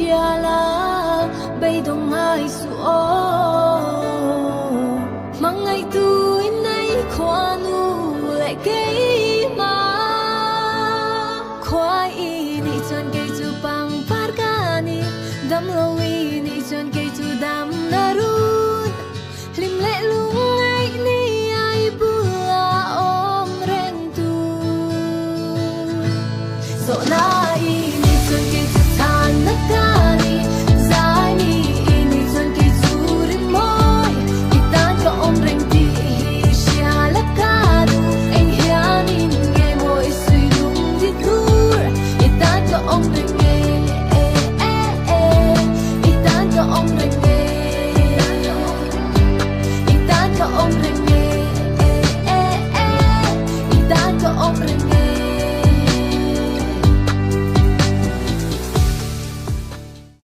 chia la bay đông mai suo mang ngày tu nay khoa nu lại cây mà khoa ini chọn cây chu pang parkani dam lo ini chọn cây chu dam narun lim lệ lung ai ni ai bula om ren tu so na